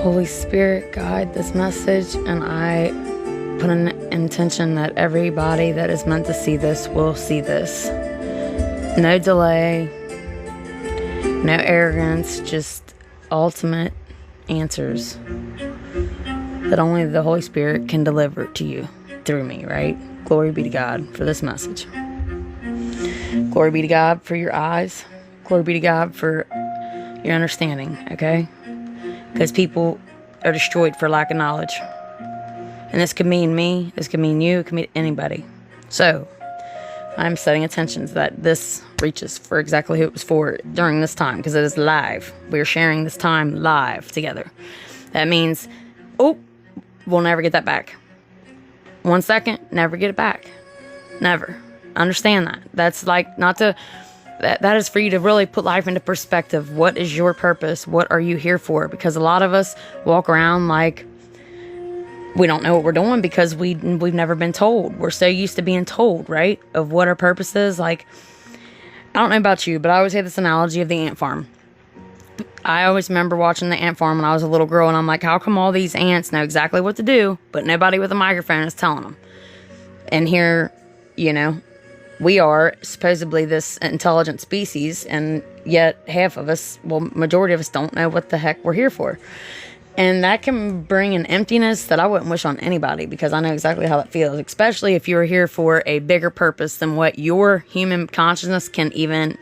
Holy Spirit, guide this message, and I put an intention that everybody that is meant to see this will see this. No delay, no arrogance, just ultimate answers that only the Holy Spirit can deliver to you through me, right? Glory be to God for this message. Glory be to God for your eyes. Glory be to God for your understanding, okay? Because people are destroyed for lack of knowledge. And this could mean me, this could mean you, it could mean anybody. So, I'm setting intentions that this reaches for exactly who it was for during this time, because it is live. We're sharing this time live together. That means, we'll never get that back. 1 second, never get it back. Never. Understand that. That's like not to... That is for you to really put life into perspective. What is your purpose? What are you here for? Because a lot of us walk around like we don't know what we're doing because we've never been told. We're so used to being told, right? Of what our purpose is. Like, I don't know about you, but I always had this analogy of the ant farm. I always remember watching the ant farm when I was a little girl, and I'm like, how come all these ants know exactly what to do, but nobody with a microphone is telling them? And here, we are supposedly this intelligent species, and yet half of us, majority of us don't know what the heck we're here for. And that can bring an emptiness that I wouldn't wish on anybody, because I know exactly how that feels, especially if you're here for a bigger purpose than what your human consciousness can even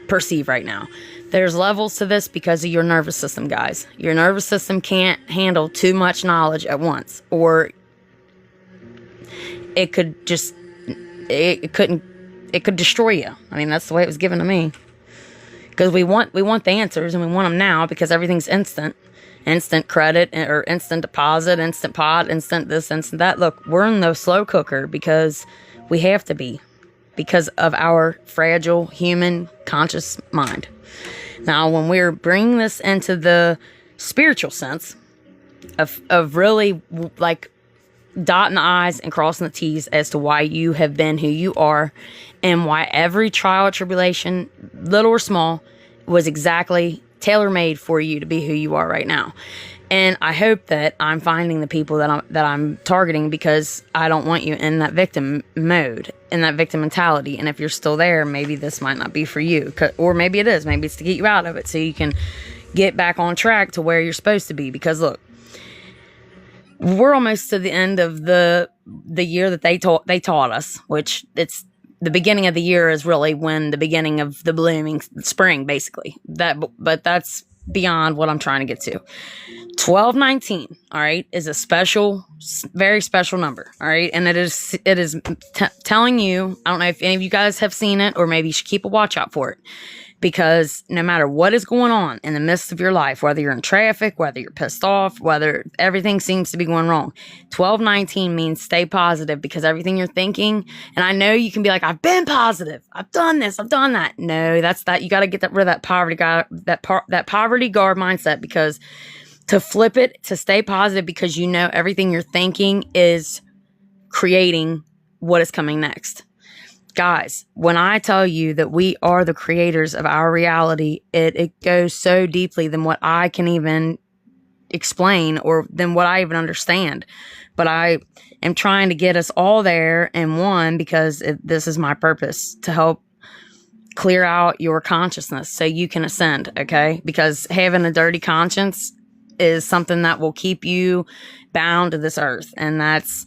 perceive right now. There's levels to this because of your nervous system, guys. Your nervous system can't handle too much knowledge at once, or it could destroy you. I mean, that's the way it was given to me. Because we want the answers, and we want them now, because everything's instant credit or instant deposit, instant pot, instant this, instant that. Look, we're in the slow cooker because we have to be, because of our fragile human conscious mind. Now, when we're bringing this into the spiritual sense of really like dotting the I's and crossing the T's as to why you have been who you are, and why every trial or tribulation, little or small, was exactly tailor-made for you to be who you are right now. And I hope that I'm finding the people that I'm targeting, because I don't want you in that victim mode, in that victim mentality. And if you're still there, maybe this might not be for you, or maybe it is. Maybe it's to get you out of it so you can get back on track to where you're supposed to be. Because look, we're almost to the end of the year that they taught us, which it's the beginning of the year is really when the beginning of the blooming spring, basically. But that's beyond what I'm trying to get to. 1219, all right, is a special, very special number, all right, and it is telling you. I don't know if any of you guys have seen it, or maybe you should keep a watch out for it. Because no matter what is going on in the midst of your life, whether you're in traffic, whether you're pissed off, whether everything seems to be going wrong, 1219 means stay positive, because everything you're thinking, and I know you can be like, I've been positive, I've done this, I've done that. No, that's that. You got to get rid of that poverty guard, that poverty guard mindset, because to flip it, to stay positive, because you know everything you're thinking is creating what is coming next. Guys, when I tell you that we are the creators of our reality, it goes so deeply than what I can even explain, or than what I even understand. But I am trying to get us all there in one, because this is my purpose, to help clear out your consciousness so you can ascend, okay? Because having a dirty conscience is something that will keep you bound to this earth. And that's...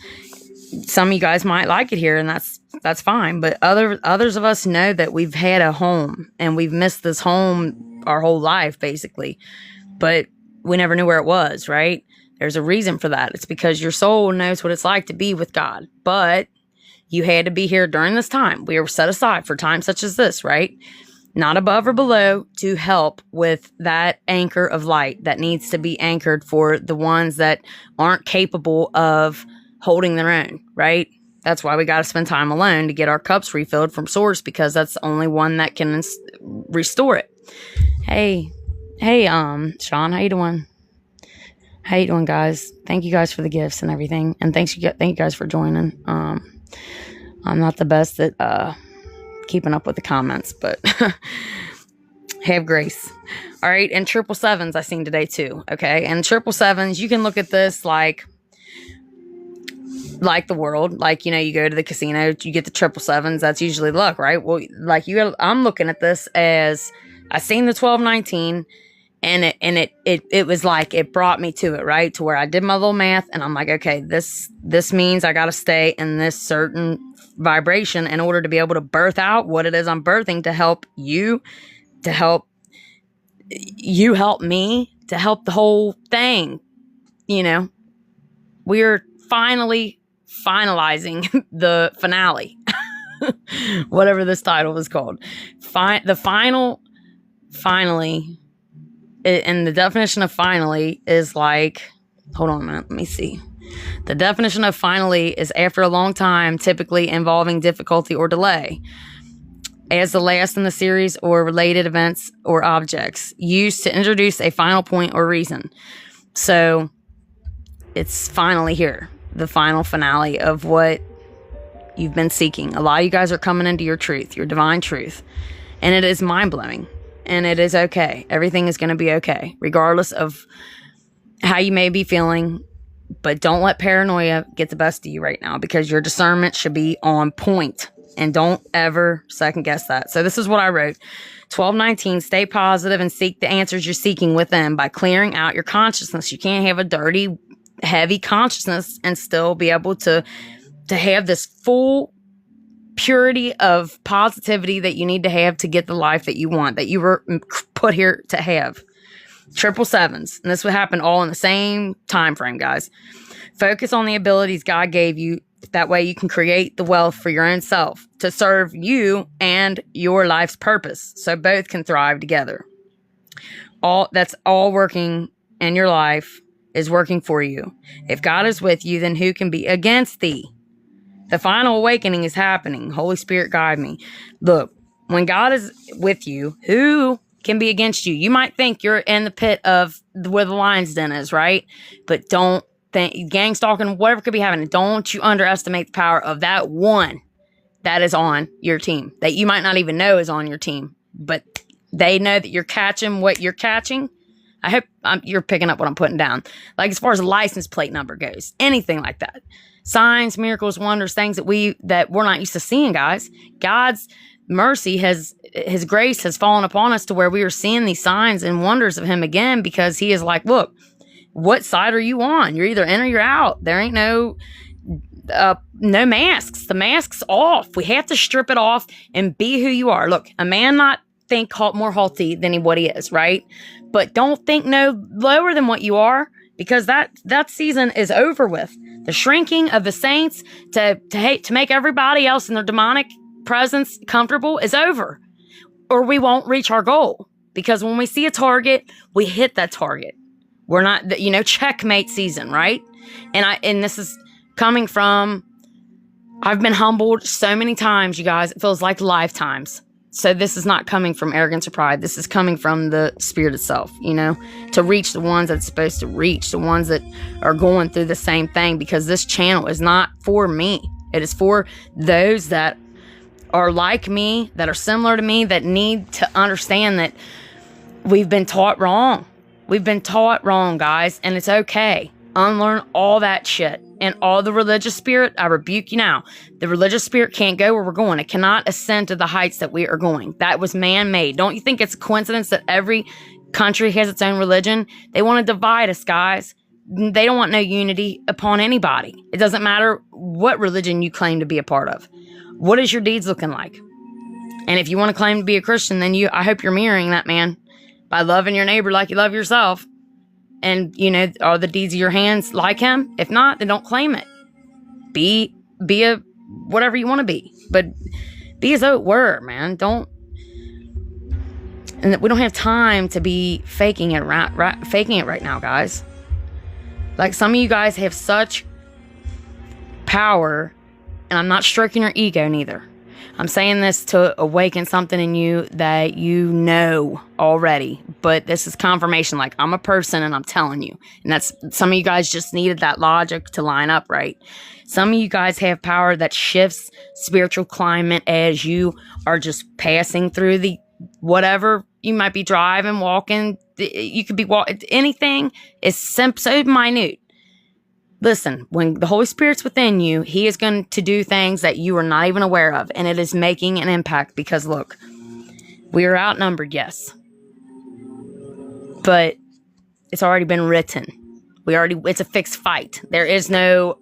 some of you guys might like it here, and that's fine. But others of us know that we've had a home, and we've missed this home our whole life, basically. But we never knew where it was, right? There's a reason for that. It's because your soul knows what it's like to be with God. But you had to be here during this time. We were set aside for times such as this, right? Not above or below, to help with that anchor of light that needs to be anchored for the ones that aren't capable of holding their own, right? That's why we got to spend time alone to get our cups refilled from source, because that's the only one that can restore it. Hey, Sean, how you doing? How you doing, guys? Thank you guys for the gifts and everything, and thank you guys for joining. I'm not the best at keeping up with the comments, but Have grace. All right. And 777s I seen today too. Okay. And 777s, you can look at this like the world. Like, you go to the casino, you get the 777s. That's usually luck, right? Well, like I'm looking at this as I seen the 1219 and it was like, it brought me to it, right? To where I did my little math and I'm like, okay, this means I got to stay in this certain vibration in order to be able to birth out what it is I'm birthing, to help you, to help you, help me, to help the whole thing. We're finally finalizing the finale, whatever this title is called. Finally, and the definition of finally is like, hold on a minute, let me see. The definition of finally is after a long time, typically involving difficulty or delay, as the last in the series or related events or objects, used to introduce a final point or reason. So it's finally here, the final finale of what you've been seeking. A lot of you guys are coming into your truth, your divine truth, and it is mind-blowing, and it is okay. Everything is going to be okay, regardless of how you may be feeling. But don't let paranoia get the best of you right now, because your discernment should be on point, and don't ever second guess that. So this is what I wrote. 1219, stay positive and seek the answers you're seeking within by clearing out your consciousness. You can't have a dirty, heavy consciousness and still be able to have this full purity of positivity that you need to have to get the life that you want, that you were put here to have. 777s, and this would happen all in the same time frame, guys. Focus on the abilities God gave you. That way you can create the wealth for your own self to serve you and your life's purpose, so both can thrive together. That's all working in your life is working for you. If God is with you, then who can be against thee? The final awakening is happening. Holy Spirit, guide me. Look, when God is with you, who can be against you? You might think you're in the pit of where the lion's den is, right? But don't think, gang stalking, whatever could be happening, don't you underestimate the power of that one that is on your team, that you might not even know is on your team, but they know that you're catching what you're catching. I hope you're picking up what I'm putting down. Like as far as license plate number goes, anything like that. Signs, miracles, wonders, things that we're not used to seeing, guys. God's mercy his grace has fallen upon us to where we are seeing these signs and wonders of him again, because he is like, look, what side are you on? You're either in or you're out. There ain't no masks. The mask's off. We have to strip it off and be who you are. Look, a man not think more haughty than what he is, right? But don't think no lower than what you are, because that season is over with. The shrinking of the saints to make everybody else in their demonic presence comfortable is over, or we won't reach our goal. Because when we see a target, we hit that target. We're not, checkmate season, right? And this is coming from, I've been humbled so many times, you guys. It feels like lifetimes. So this is not coming from arrogance or pride. This is coming from the Spirit itself, to reach the ones that's supposed to reach, the ones that are going through the same thing, because this channel is not for me. It is for those that are like me, that are similar to me, that need to understand that we've been taught wrong. We've been taught wrong, guys, and it's okay. Unlearn all that shit. And all the religious spirit, I rebuke you now. The religious spirit can't go where we're going. It cannot ascend to the heights that we are going. That was man-made. Don't you think it's a coincidence that every country has its own religion? They want to divide us, guys. They don't want no unity upon anybody. It doesn't matter what religion you claim to be a part of. What is your deeds looking like? And if you want to claim to be a Christian, then I hope you're mirroring that, man, by loving your neighbor like you love yourself. And, are the deeds of your hands like him? If not, then don't claim it. Be a whatever you want to be. But be as though it were, man. And we don't have time to be faking it right now, guys. Like, some of you guys have such power, and I'm not stroking your ego neither. I'm saying this to awaken something in you that you know already, but this is confirmation. Like, I'm a person and I'm telling you, and that's, some of you guys just needed that logic to line up, right? Some of you guys have power that shifts spiritual climate as you are just passing through the whatever You might be driving, walking. You could be walking. Anything is so minute. Listen, when the Holy Spirit's within you, he is going to do things that you are not even aware of. And it is making an impact because, look, we are outnumbered, yes. But it's already been written. It's a fixed fight. There is no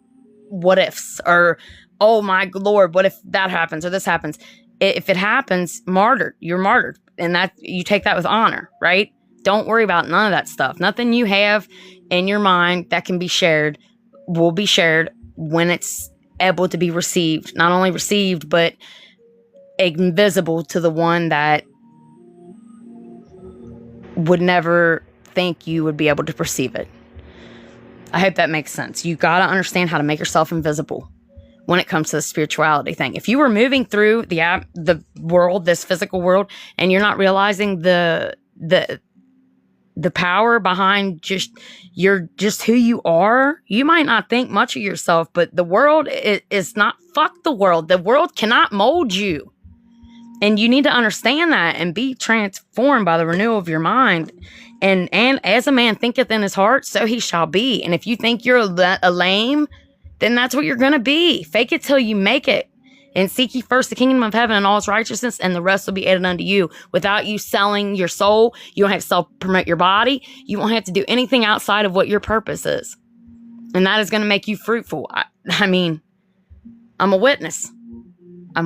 what ifs or, oh my Lord, what if that happens or this happens? If it happens, you're martyred. And that you take that with honor, right? Don't worry about none of that stuff. Nothing you have in your mind that can be shared will be shared when it's able to be received. Not only received, but invisible to the one that would never think you would be able to perceive it. I hope that makes sense. You got to understand how to make yourself invisible when it comes to the spirituality thing. If you were moving through the world, this physical world, and you're not realizing the power behind just who you are, you might not think much of yourself, but the world is not, fuck the world. The world cannot mold you. And you need to understand that and be transformed by the renewal of your mind. And as a man thinketh in his heart, so he shall be. And if you think you're a lame, then that's what you're going to be. Fake it till you make it. And seek ye first the kingdom of heaven and all its righteousness, and the rest will be added unto you. Without you selling your soul, you don't have to self-promote your body. You won't have to do anything outside of what your purpose is. And that is going to make you fruitful. I mean, I'm a witness. I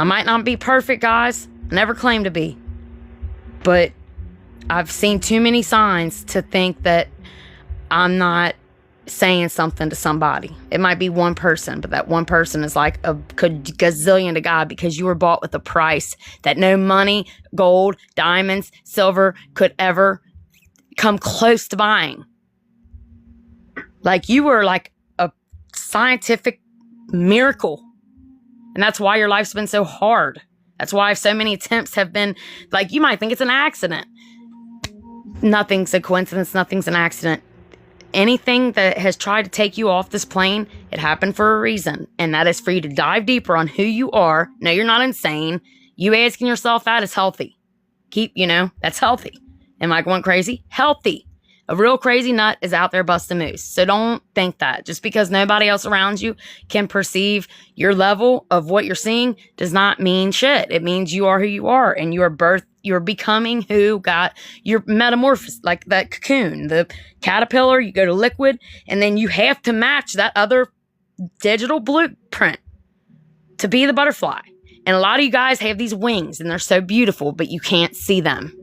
might not be perfect, guys. I never claim to be. But I've seen too many signs to think that I'm not saying something to somebody. It might be one person, but that one person is like a gazillion to God, because you were bought with a price that no money, gold, diamonds, silver could ever come close to buying. Like, you were like a scientific miracle. And that's why your life's been so hard. That's why so many attempts have been, like, you might think it's an accident. Nothing's a coincidence. Nothing's an accident. Anything that has tried to take you off this plane, it happened for a reason. And that is for you to dive deeper on who you are. No, you're not insane. You asking yourself that is healthy. That's healthy. Am I going crazy? Healthy. A real crazy nut is out there busting moves. So don't think that. Just because nobody else around you can perceive your level of what you're seeing does not mean shit. It means you are who you are, and you're becoming who your metamorphosis, like that cocoon, the caterpillar, you go to liquid, and then you have to match that other digital blueprint to be the butterfly. And a lot of you guys have these wings, and they're so beautiful, but you can't see them.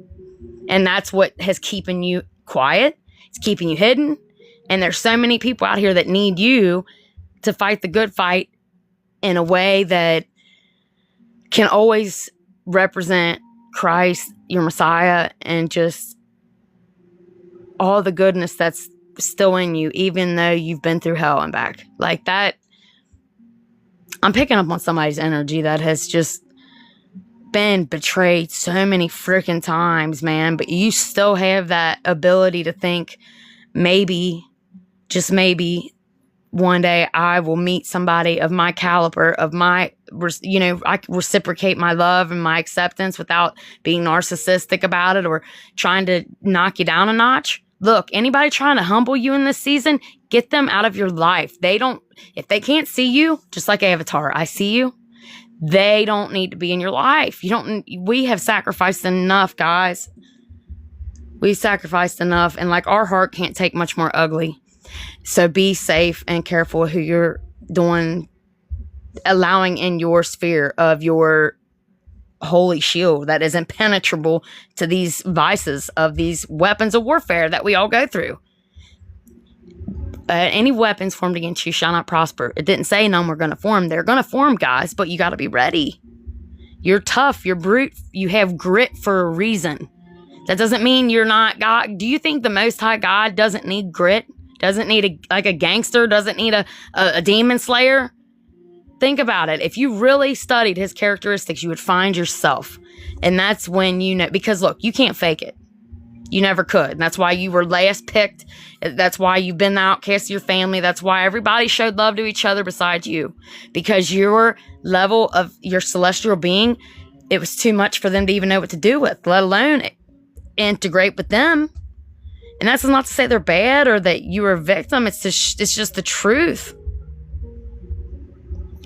And that's what has keeping you quiet. It's keeping you hidden. And there's so many people out here that need you to fight the good fight in a way that can always represent Christ, your Messiah, and just all the goodness that's still in you, even though you've been through hell and back. Like that, I'm picking up on somebody's energy that has just been betrayed so many freaking times, man. But you still have that ability to think, maybe, just maybe, one day I will meet somebody of my caliber, of my, I reciprocate my love and my acceptance without being narcissistic about it or trying to knock you down a notch. Look, anybody trying to humble you in this season, get them out of your life. If they can't see you, just like Avatar, I see you. They don't need to be in your life. We have sacrificed enough, guys. We've sacrificed enough, and like, our heart can't take much more ugly. So be safe and careful who you're allowing in your sphere of your holy shield that is impenetrable to these vices of these weapons of warfare that we all go through. Any weapons formed against you shall not prosper. It didn't say none were going to form. They're going to form, guys, but you got to be ready. You're tough. You're brute. You have grit for a reason. That doesn't mean you're not God. Do you think the Most High God doesn't need grit? Doesn't need a gangster? Doesn't need a demon slayer? Think about it. If you really studied his characteristics, you would find yourself. And that's when because look, you can't fake it. You never could. And that's why you were last picked. That's why you've been the outcast of your family. That's why everybody showed love to each other besides you. Because your level of your celestial being it was too much for them to even know what to do with, let alone integrate with them. And that's not to say they're bad or that you were a victim. It's just the truth.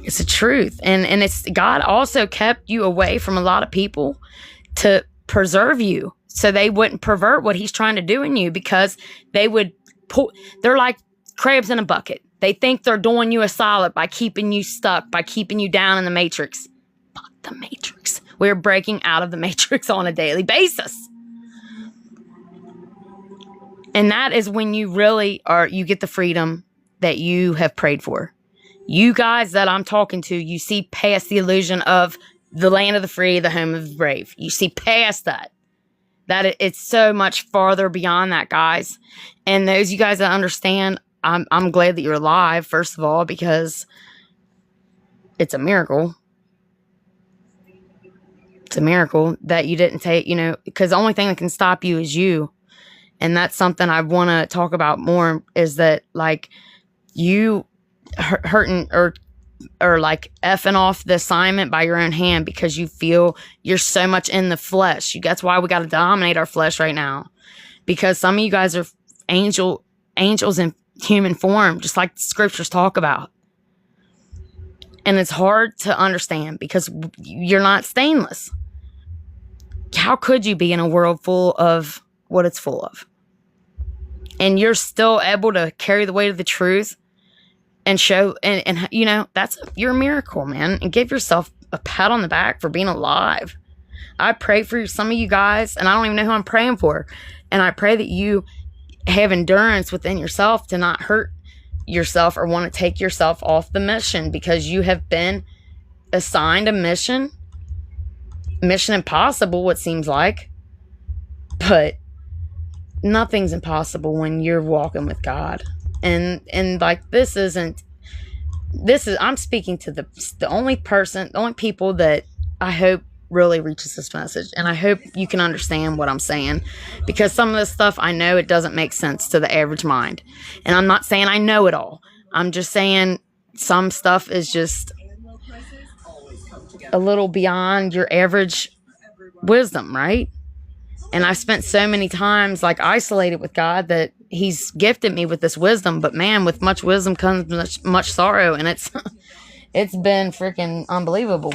It's the truth. And it's God also kept you away from a lot of people to preserve you so they wouldn't pervert what he's trying to do in you, because they're like crabs in a bucket. They think they're doing you a solid by keeping you stuck, by keeping you down in the matrix. Fuck the matrix. We're breaking out of the matrix on a daily basis. And that is when you you get the freedom that you have prayed for. You guys that I'm talking to, you see past the illusion of the land of the free, the home of the brave. You see past that. That it's so much farther beyond that, guys. And those of you guys that understand, I'm glad that you're alive, first of all, because it's a miracle. It's a miracle that you didn't take, because the only thing that can stop you is you. And that's something I want to talk about more, is that like you hurting or like effing off the assignment by your own hand because you feel you're so much in the flesh. That's why we got to dominate our flesh right now, because some of you guys are angels in human form, just like the scriptures talk about. And it's hard to understand because you're not stainless. How could you be in a world full of what it's full of? And you're still able to carry the weight of the truth and show, and you're a miracle, man. And give yourself a pat on the back for being alive. I pray for some of you guys, and I don't even know who I'm praying for. And I pray that you have endurance within yourself to not hurt yourself or want to take yourself off the mission, because you have been assigned a mission impossible, it seems like, but nothing's impossible when you're walking with God. And like, I'm speaking to the only people that I hope really reaches this message. And I hope you can understand what I'm saying, because some of this stuff, I know it doesn't make sense to the average mind. And I'm not saying I know it all. I'm just saying some stuff is just a little beyond your average wisdom, right? And I spent so many times like isolated with God that he's gifted me with this wisdom. But man, with much wisdom comes much sorrow. And it's been freaking unbelievable.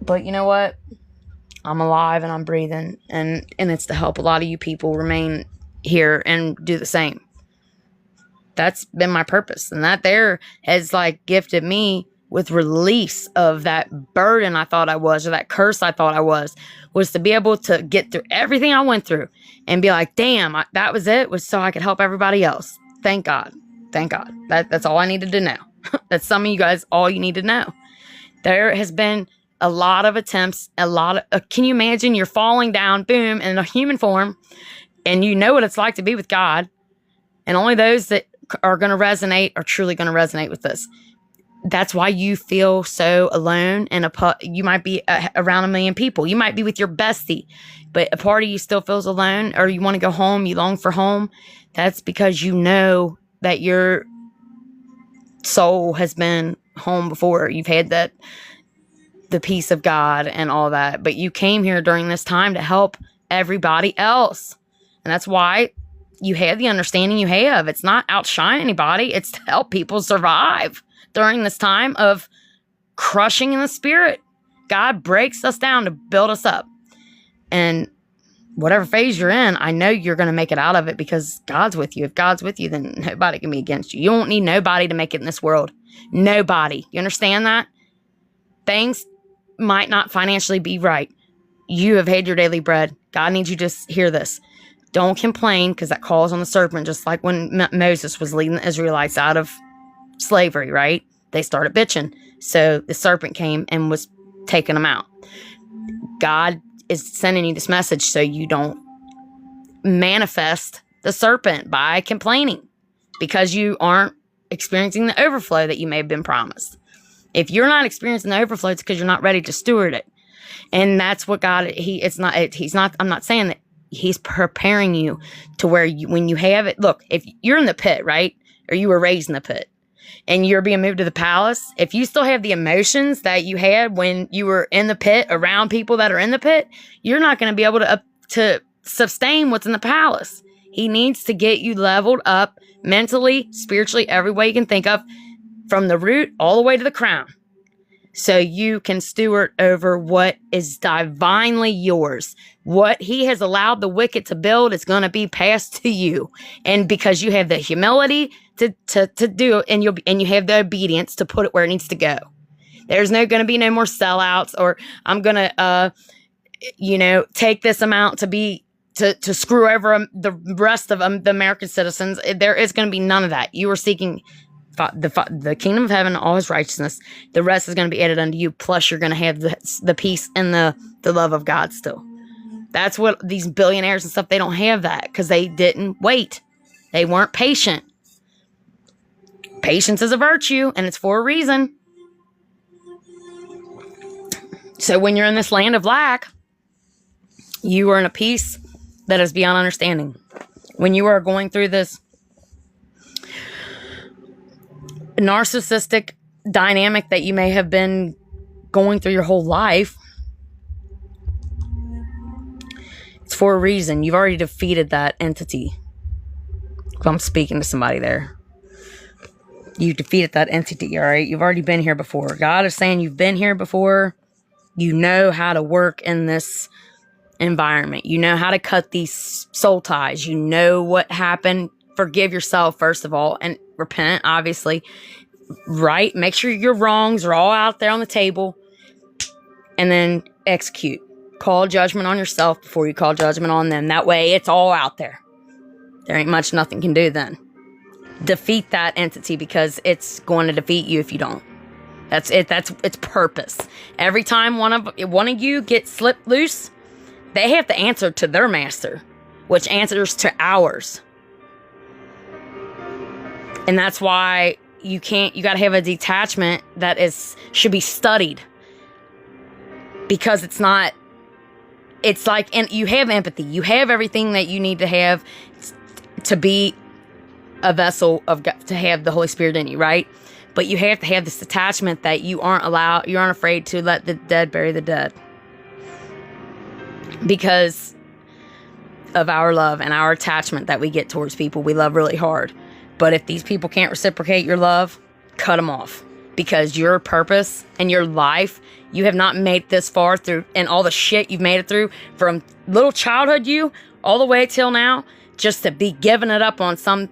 But you know what? I'm alive and I'm breathing. And it's to help a lot of you people remain here and do the same. That's been my purpose. And that there has like gifted me with release of that burden I thought I was, or that curse I thought I was to be able to get through everything I went through and be like, damn, that was it, was so I could help everybody else. Thank God. Thank God. That's all I needed to know. That's some of you guys, all you need to know. There has been a lot of attempts, can you imagine you're falling down, boom, in a human form, and you know what it's like to be with God, and only those that are going to resonate are truly going to resonate with this. That's why you feel so alone, and you might be around 1 million people. You might be with your bestie, but a part of you still feels alone, or you want to go home, you long for home. That's because you know that your soul has been home before. You've had the peace of God and all that, but you came here during this time to help everybody else. And that's why you have the understanding you have. It's not outshine anybody. It's to help people survive during this time of crushing in the spirit. God breaks us down to build us up. And whatever phase you're in, I know you're going to make it out of it because God's with you. If God's with you, then nobody can be against you. You don't need nobody to make it in this world. Nobody. You understand that? Things might not financially be right. You have had your daily bread. God needs you to hear this. Don't complain, because that calls on the serpent, just like when Moses was leading the Israelites out of slavery, right? They started bitching. So the serpent came and was taking them out. God is sending you this message so you don't manifest the serpent by complaining, because you aren't experiencing the overflow that you may have been promised. If you're not experiencing the overflow, it's because you're not ready to steward it. And that's what God, I'm not saying that he's preparing you to where when you have it, look, if you're in the pit, right? Or you were raised in the pit, and you're being moved to the palace, if you still have the emotions that you had when you were in the pit around people that are in the pit, you're not going to be able to sustain what's in the palace. He needs to get you leveled up mentally, spiritually, every way you can think of, from the root all the way to the crown, so you can steward over what is divinely yours. What he has allowed the wicked to build is going to be passed to you. And because you have the humility to do it, and you have the obedience to put it where it needs to go. There's going to be no more sellouts, or I'm going to, take this amount to screw over the rest of the American citizens. There is going to be none of that. You are seeking the kingdom of heaven, all his righteousness. The rest is going to be added unto you. Plus, you're going to have the peace and the love of God still. That's what these billionaires and stuff, they don't have that because they didn't wait. They weren't patient. Patience is a virtue, and it's for a reason. So when you're in this land of lack, you are in a peace that is beyond understanding. When you are going through this narcissistic dynamic that you may have been going through your whole life, it's for a reason. You've already defeated that entity. I'm speaking to somebody there. You defeated that entity, all right? You've already been here before. God is saying you've been here before. You know how to work in this environment. You know how to cut these soul ties. You know what happened. Forgive yourself, first of all, and repent, obviously. Right? Make sure your wrongs are all out there on the table. And then execute. Call judgment on yourself before you call judgment on them. That way, it's all out there. There ain't much nothing can do then. Defeat that entity, because it's going to defeat you if you don't. That's it. That's its purpose. Every time one of you gets slipped loose, they have to answer to their master, which answers to ours. And that's why you got to have a detachment that should be studied, because it's like, and you have empathy. You have everything that you need to have to be a vessel of God, to have the Holy Spirit in you, right? But you have to have this attachment that you aren't afraid to let the dead bury the dead, because of our love and our attachment that we get towards people we love really hard. But if these people can't reciprocate your love, cut them off, because your purpose and your life, you have not made this far through, and all the shit you've made it through from little childhood you all the way till now, just to be giving it up on some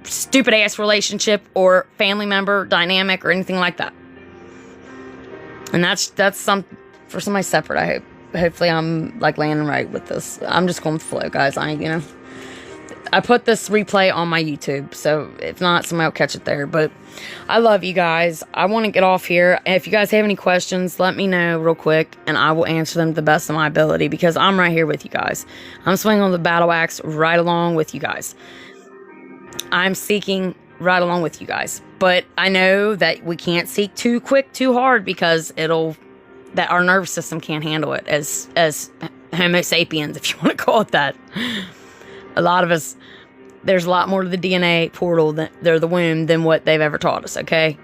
stupid ass relationship or family member dynamic or anything like that. And that's for somebody separate. I hope. Hopefully I'm like landing right with this. I'm just going with the flow, guys. I put this replay on my YouTube, so if not, somebody will catch it there. But I love you guys. I want to get off here. If you guys have any questions, let me know real quick, and I will answer them to the best of my ability, because I'm right here with you guys. I'm swinging on the battle axe right along with you guys. I'm seeking right along with you guys. But I know that we can't seek too quick, too hard, because that our nervous system can't handle it as Homo sapiens, if you want to call it that. A lot of us, there's a lot more to the DNA portal, the womb, than what they've ever taught us, okay?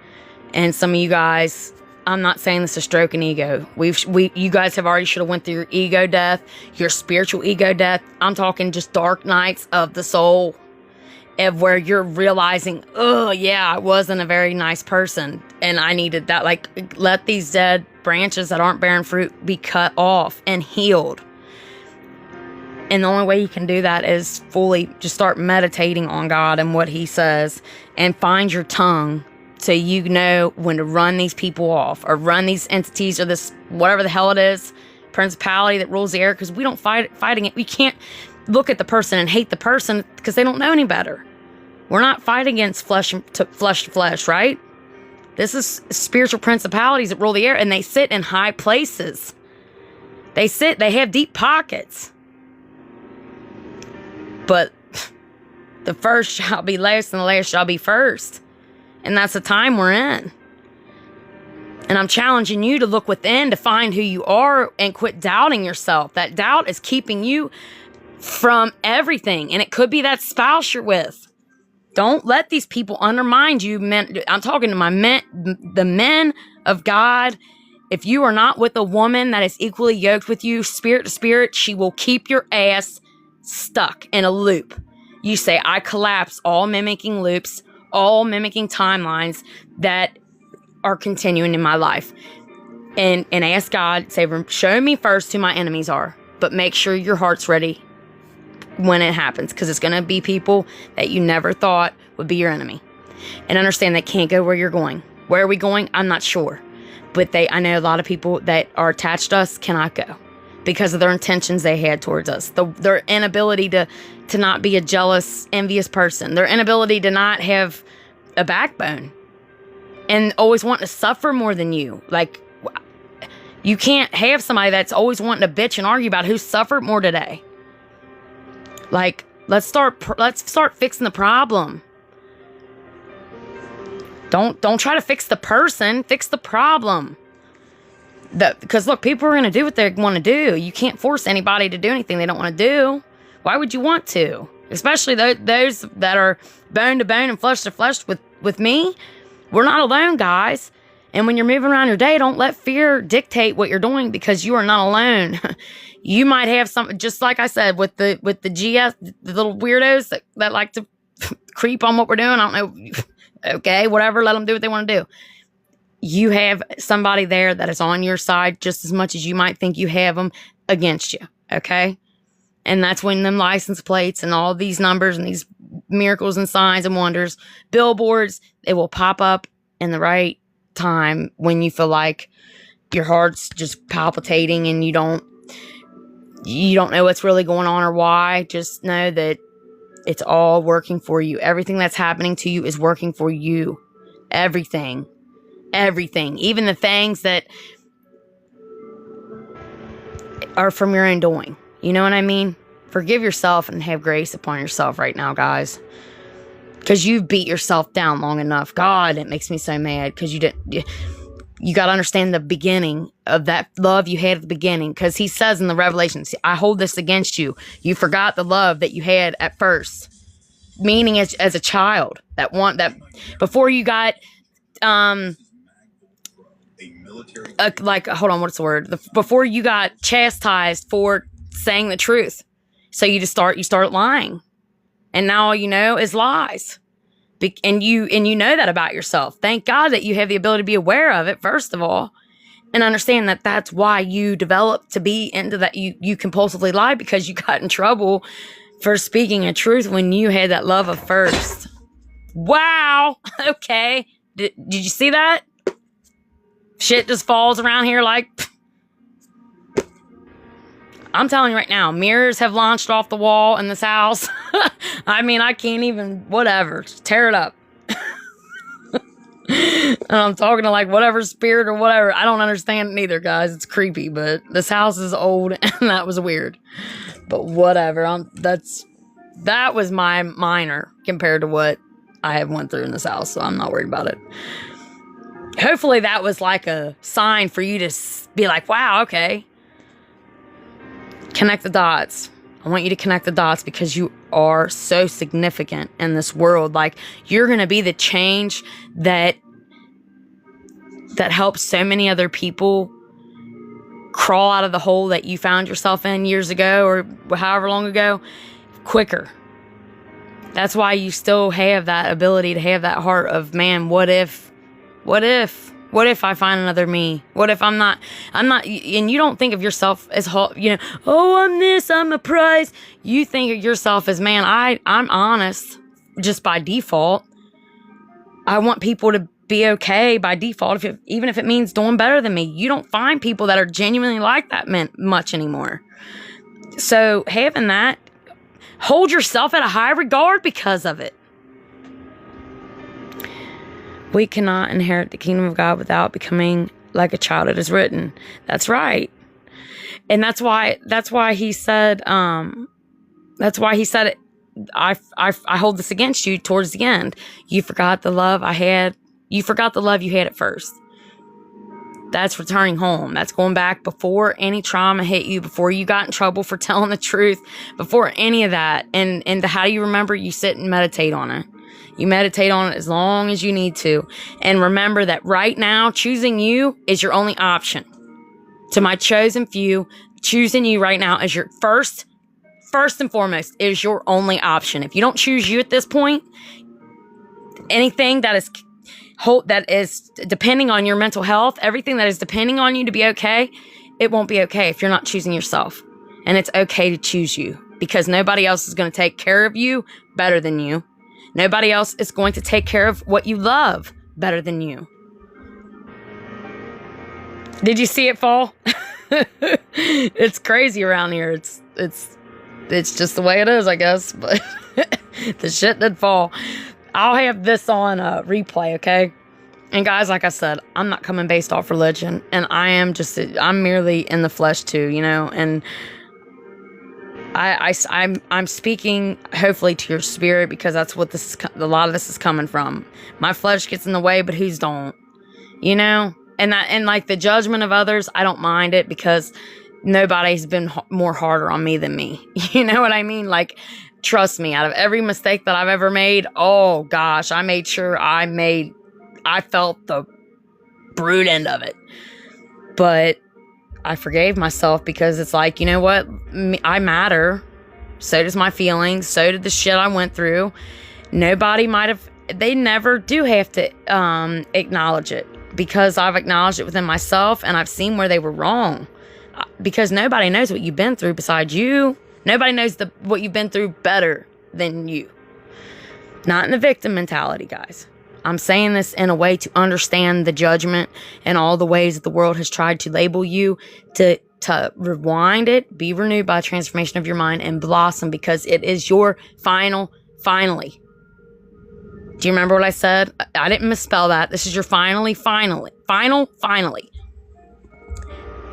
And some of you guys, I'm not saying this is stroking ego. You guys have already should have went through your ego death, your spiritual ego death. I'm talking just dark nights of the soul, of where you're realizing, oh yeah, I wasn't a very nice person, and I needed that. Like, let these dead branches that aren't bearing fruit be cut off and healed. And the only way you can do that is fully just start meditating on God and what he says, and find your tongue so you know when to run these people off, or run these entities, or this whatever the hell it is, principality that rules the air. Because we don't fighting it. We can't look at the person and hate the person because they don't know any better. We're not fighting against flesh to flesh, right? This is spiritual principalities that rule the air, and they sit in high places. They have deep pockets. But the first shall be last, and the last shall be first. And that's the time we're in. And I'm challenging you to look within to find who you are and quit doubting yourself. That doubt is keeping you from everything. And it could be that spouse you're with. Don't let these people undermine you. Men, I'm talking to my men, the men of God. If you are not with a woman that is equally yoked with you, spirit to spirit, she will keep your ass stuck in a loop. You say, I collapse all mimicking loops, all mimicking timelines that are continuing in my life. And ask God, say, show me first who my enemies are, but make sure your heart's ready when it happens, because it's going to be people that you never thought would be your enemy. And understand they can't go where you're going. Where are we going? I'm not sure. But I know a lot of people that are attached to us cannot go because of their intentions they had towards us. Their inability to not be a jealous, envious person. Their inability to not have a backbone. And always want to suffer more than you. Like, you can't have somebody that's always wanting to bitch and argue about who suffered more today. Like, let's start fixing the problem. Don't try to fix the person, fix the problem. Because look, people are going to do what they want to do. You can't force anybody to do anything they don't want to do. Why would you want to? Especially those that are bone to bone and flesh to flesh with me. We're not alone, guys. And when you're moving around your day, don't let fear dictate what you're doing, because you are not alone. You might have some, just like I said, with the GS, the little weirdos that like to creep on what we're doing. I don't know. Okay, whatever. Let them do what they want to do. You have somebody there that is on your side just as much as you might think you have them against you. Okay. And that's when them license plates and all these numbers and these miracles and signs and wonders, billboards, they will pop up in the right time when you feel like your heart's just palpitating and you don't know what's really going on or why. Just know that it's all working for you. Everything that's happening to you is working for you. Everything. Even the things that are from your own doing. You know what I mean? Forgive yourself and have grace upon yourself right now, guys. Because you've beat yourself down long enough. God, it makes me so mad. Because you got to understand the beginning of that love you had at the beginning. Because he says in the Revelations, I hold this against you. You forgot the love that you had at first. Meaning as a child. That before you got, hold on, what's the word? Before you got chastised for saying the truth. So you start lying. And now all you know is lies. And you know that about yourself. Thank God that you have the ability to be aware of it, first of all. And understand that that's why you developed to be into that. You compulsively lie because you got in trouble for speaking a truth when you had that love of first. Wow. Okay. Did you see that? Shit just falls around here like... I'm telling you right now, mirrors have launched off the wall in this house. I mean, I can't even, whatever, just tear it up. And I'm talking to like whatever spirit or whatever. I don't understand it neither, guys. It's creepy, but this house is old and that was weird. But whatever, that was my minor compared to what I have went through in this house, so I'm not worried about it. Hopefully that was like a sign for you to be like, wow, okay. Connect the dots. I want you to connect the dots because you are so significant in this world. Like, you're going to be the change that helps so many other people crawl out of the hole that you found yourself in years ago or however long ago quicker. That's why you still have that ability to have that heart of, man, what if I find another me? What if I'm not, and you don't think of yourself as, oh, I'm this, I'm a prize. You think of yourself as, man, I'm honest just by default. I want people to be okay by default, even if it means doing better than me. You don't find people that are genuinely like that much anymore. So having that, hold yourself at a high regard because of it. We cannot inherit the kingdom of God without becoming like a child. It is written. That's right. And that's why he said, it. I hold this against you towards the end. You forgot the love I had. You forgot the love you had at first. That's returning home. That's going back before any trauma hit you, before you got in trouble for telling the truth, before any of that. And how do you remember? You sit and meditate on it. You meditate on it as long as you need to. And remember that right now, choosing you is your only option. To my chosen few, choosing you right now is your first and foremost, is your only option. If you don't choose you at this point, anything that is depending on your mental health, everything that is depending on you to be okay, it won't be okay if you're not choosing yourself. And it's okay to choose you, because nobody else is going to take care of you better than you. Nobody else is going to take care of what you love better than you. Did you see it fall? It's crazy around here. It's just the way it is, I guess. But the shit did fall. I'll have this on replay, okay? And guys, like I said, I'm not coming based off religion, and I'm merely in the flesh too, you know. And I'm speaking hopefully to your spirit, because that's what a lot of this is coming from. My flesh gets in the way, but whose don't, you know? And like the judgment of others, I don't mind it, because nobody's been more harder on me than me. You know what I mean? Like, trust me, out of every mistake that I've ever made, oh gosh, I made sure I felt the brute end of it. But I forgave myself, because it's like, you know what? I matter. So does my feelings. So did the shit I went through. They never do have to acknowledge it, because I've acknowledged it within myself, and I've seen where they were wrong. Because nobody knows what you've been through besides you. Nobody knows what you've been through better than you. Not in the victim mentality, guys. I'm saying this in a way to understand the judgment and all the ways that the world has tried to label you, to rewind it, be renewed by transformation of your mind, and blossom, because it is your finally. Do you remember what I said? I didn't misspell that. This is your finally.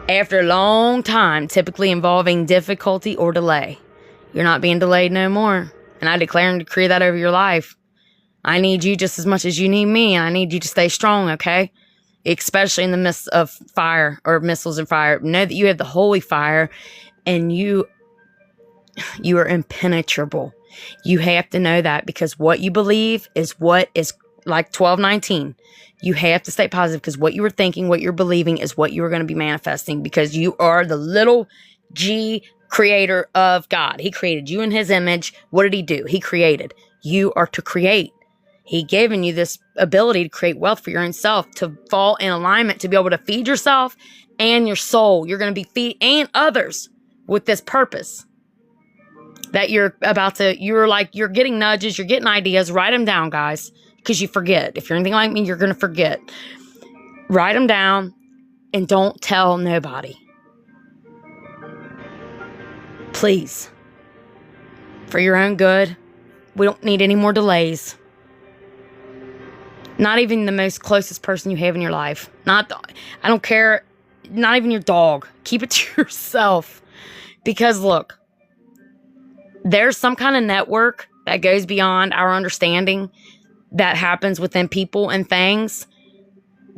After a long time, typically involving difficulty or delay. You're not being delayed no more. And I declare and decree that over your life. I need you just as much as you need me, and I need you to stay strong, okay? Especially in the midst of fire, or missiles and fire. Know that you have the holy fire, and you are impenetrable. You have to know that, because what you believe is what is, like 12:19. You have to stay positive, because what you were thinking, what you're believing, is what you are going to be manifesting, because you are the little G creator of God. He created you in his image. What did he do? He created. You are to create. He given you this ability to create wealth for your own self, to fall in alignment, to be able to feed yourself and your soul. You're going to be feeding and others with this purpose that you're getting nudges, you're getting ideas. Write them down, guys, because you forget. If you're anything like me, you're going to forget. Write them down and don't tell nobody. Please. For your own good. We don't need any more delays. Not even the most closest person you have in your life. I don't care. Not even your dog. Keep it to yourself. Because look, there's some kind of network that goes beyond our understanding that happens within people and things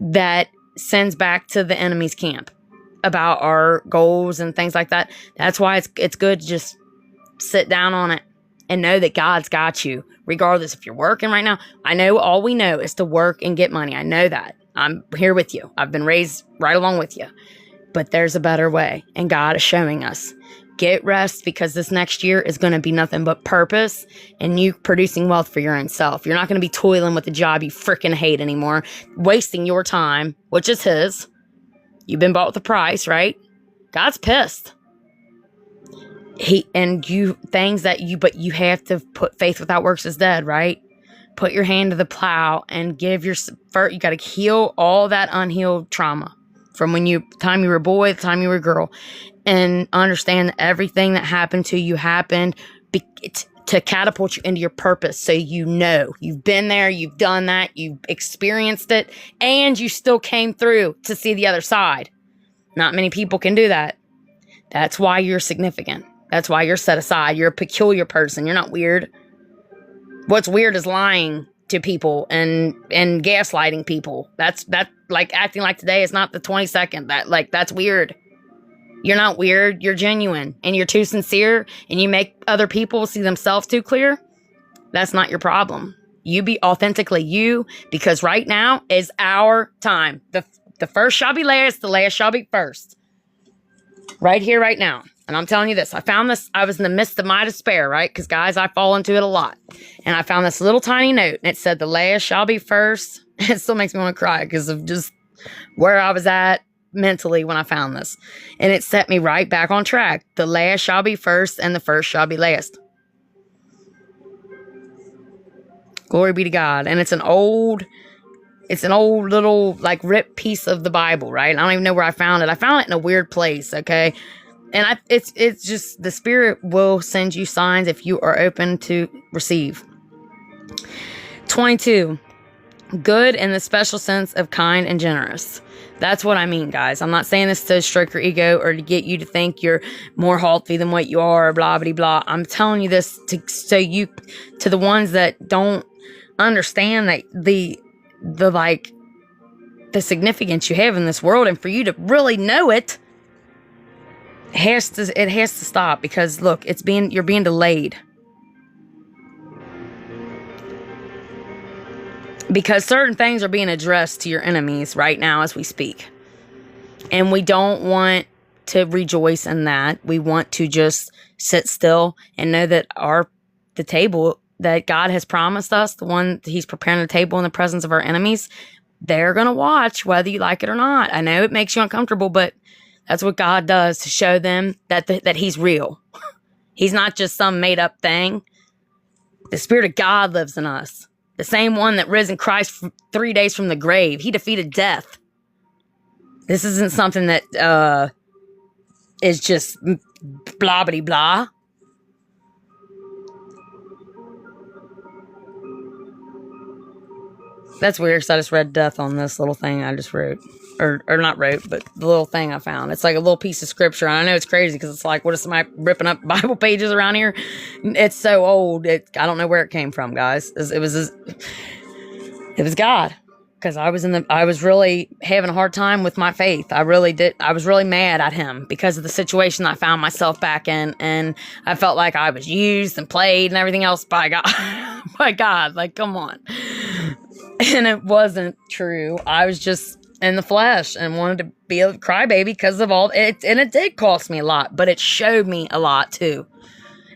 that sends back to the enemy's camp about our goals and things like that. That's why it's good to just sit down on it and know that God's got you, regardless if you're working right now. I know all we know is to work and get money. I know that. I'm here with you. I've been raised right along with you. But there's a better way, and God is showing us. Get rest, because this next year is going to be nothing but purpose and you producing wealth for your own self. You're not going to be toiling with a job you freaking hate anymore, wasting your time, which is his. You've been bought with a price, right? God's pissed. But you have to put faith without works is dead, right? Put your hand to the plow and you got to heal all that unhealed trauma from time you were a boy, the time you were a girl, and understand that everything that happened to you happened to catapult you into your purpose. So you know, you've been there, you've done that, you've experienced it, and you still came through to see the other side. Not many people can do that. That's why you're significant. That's why you're set aside. You're a peculiar person. You're not weird. What's weird is lying to people and gaslighting people. That like acting like today is not the 22nd. That's weird. You're not weird. You're genuine, and you're too sincere, and you make other people see themselves too clear. That's not your problem. You be authentically you, because right now is our time. The first shall be last, the last shall be first. Right here, right now. And I'm telling you this, I found this, I was in the midst of my despair, right? Because guys, I fall into it a lot. And I found this little tiny note, and it said, the last shall be first. It still makes me want to cry because of just where I was at mentally when I found this. And it set me right back on track. The last shall be first, and the first shall be last. Glory be to God. And it's an old little like ripped piece of the Bible, right? I don't even know where I found it. I found it in a weird place, okay? And it's just, the Spirit will send you signs if you are open to receive. 22. Good in the special sense of kind and generous. That's what I mean, guys. I'm not saying this to stroke your ego or to get you to think you're more healthy than what you are, blah, blah, blah. I'm telling you this to the ones that don't understand that the significance you have in this world, and for you to really know it, it has to stop, because look, you're being delayed. Because certain things are being addressed to your enemies right now as we speak. And we don't want to rejoice in that. We want to just sit still and know that the table that God has promised us, the one He's preparing the table in the presence of our enemies, they're going to watch whether you like it or not. I know it makes you uncomfortable, but that's what God does to show them that He's real. He's not just some made up thing. The Spirit of God lives in us. The same one that risen Christ 3 days from the grave. He defeated death. This isn't something that is just blah, blah, blah. That's weird, because I just read death on this little thing I just wrote. Or not wrote, but the little thing I found. It's like a little piece of scripture. And I know it's crazy because it's like, what is somebody ripping up Bible pages around here? It's so old. I don't know where it came from, guys. It was God. Because I was really having a hard time with my faith. I really did. I was really mad at Him because of the situation I found myself back in. And I felt like I was used and played and everything else by God. By God. Like, come on. And it wasn't true. I was just in the flesh and wanted to be a crybaby because of all it. And it did cost me a lot, but it showed me a lot too.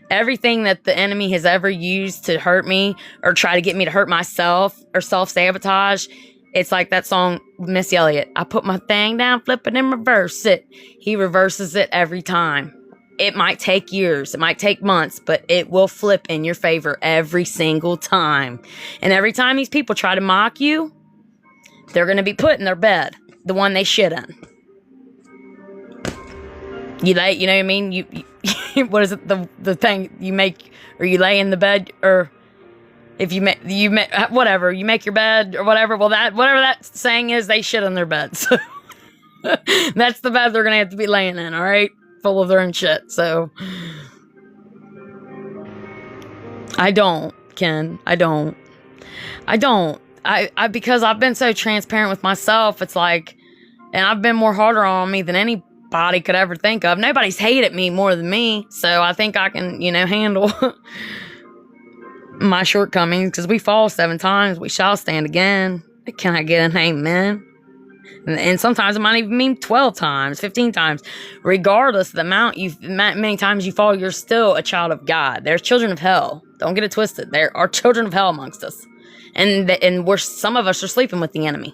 Everything that the enemy has ever used to hurt me or try to get me to hurt myself or self-sabotage, it's like that song, Missy Elliott. I put my thing down, flip it and reverse it. He reverses it every time. It might take years, it might take months, but it will flip in your favor every single time. And every time these people try to mock you, they're going to be put in their bed, the one they shit in. You know what I mean? You what is it? The thing you make, or you lay in the bed, or if you make whatever, you make your bed or whatever. Well, whatever that saying is, they shit in their bed. So that's the bed they're going to have to be laying in. All right, full of their own shit. So I don't, Ken. I don't. I because I've been so transparent with myself, it's like, and I've been more harder on me than anybody could ever think of. Nobody's hated me more than me, so I think I can, handle my shortcomings, because we fall 7 times, we shall stand again. Can I get an amen? And sometimes it might even mean 12 times, 15 times. Regardless of the amount many times you fall, you're still a child of God. There's children of hell. Don't get it twisted. There are children of hell amongst us. And some of us are sleeping with the enemy.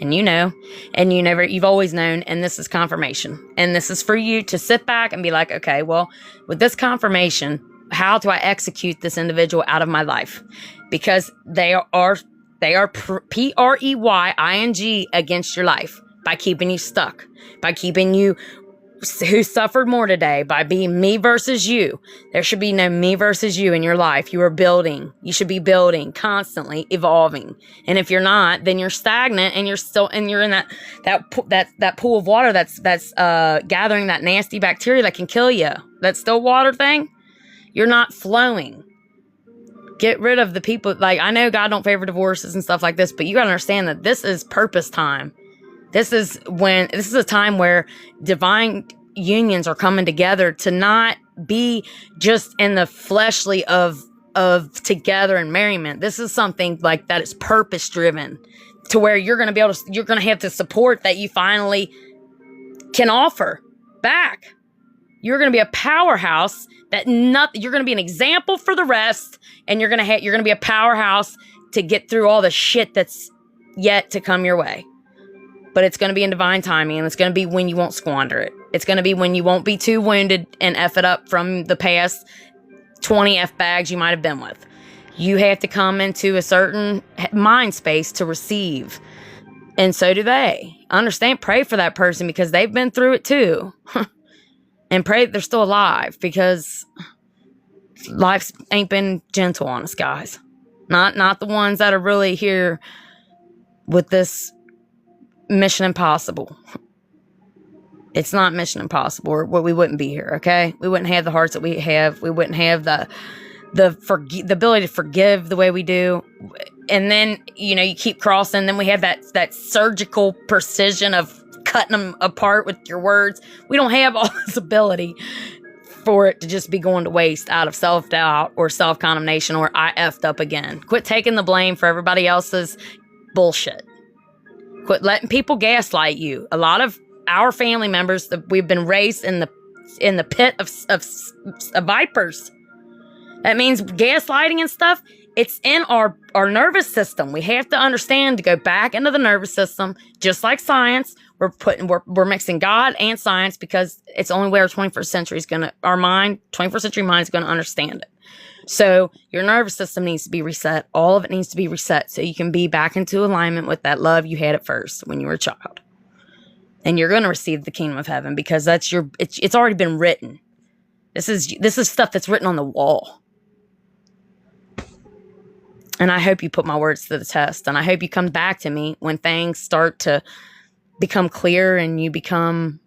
And you've always known, and this is confirmation. And this is for you to sit back and be like, okay, well, with this confirmation, how do I execute this individual out of my life? Because they are PREYING against your life by keeping you stuck, by keeping you who suffered more today, by being me versus you. There should be no me versus you in your life. You should be building, constantly evolving. And if you're not, then you're stagnant, and you're in that pool of water that's gathering that nasty bacteria that can kill you. That still water thing. You're not flowing. Get rid of the people. Like, I know God don't favor divorces and stuff like this, but you gotta understand that this is purpose time. This is a time where divine unions are coming together to not be just in the fleshly of of together and merriment. This is something like that is purpose driven, to where you're going to be able to, you're going to have the support that you finally can offer back. You're going to be a powerhouse you're going to be an example for the rest, and you're going to be a powerhouse to get through all the shit that's yet to come your way. But it's going to be in divine timing, and it's going to be when you won't squander it. It's going to be when you won't be too wounded and F it up from the past 20 F bags you might have been with. You have to come into a certain mind space to receive. And so do they. Understand, pray for that person because they've been through it too. And pray that they're still alive, because life ain't been gentle on us, guys. Not the ones that are really here with this Mission Impossible. It's not Mission Impossible, or we wouldn't be here, okay? We wouldn't have the hearts that we have. We wouldn't have the ability to forgive the way we do. And then, you keep crossing. Then we have that surgical precision of cutting them apart with your words. We don't have all this ability for it to just be going to waste out of self-doubt or self-condemnation or I effed up again. Quit taking the blame for everybody else's bullshit. Quit letting people gaslight you. A lot of our family members, we've been raised in the pit of vipers. That means gaslighting and stuff. It's in our nervous system. We have to understand to go back into the nervous system, just like science. We're mixing God and science, because it's the only way our 21st century 21st century mind is going to understand it. So your nervous system needs to be reset. All of it needs to be reset so you can be back into alignment with that love you had at first when you were a child. And you're going to receive the kingdom of heaven, because it's already been written. This is stuff that's written on the wall. And I hope you put my words to the test. And I hope you come back to me when things start to become clear and you become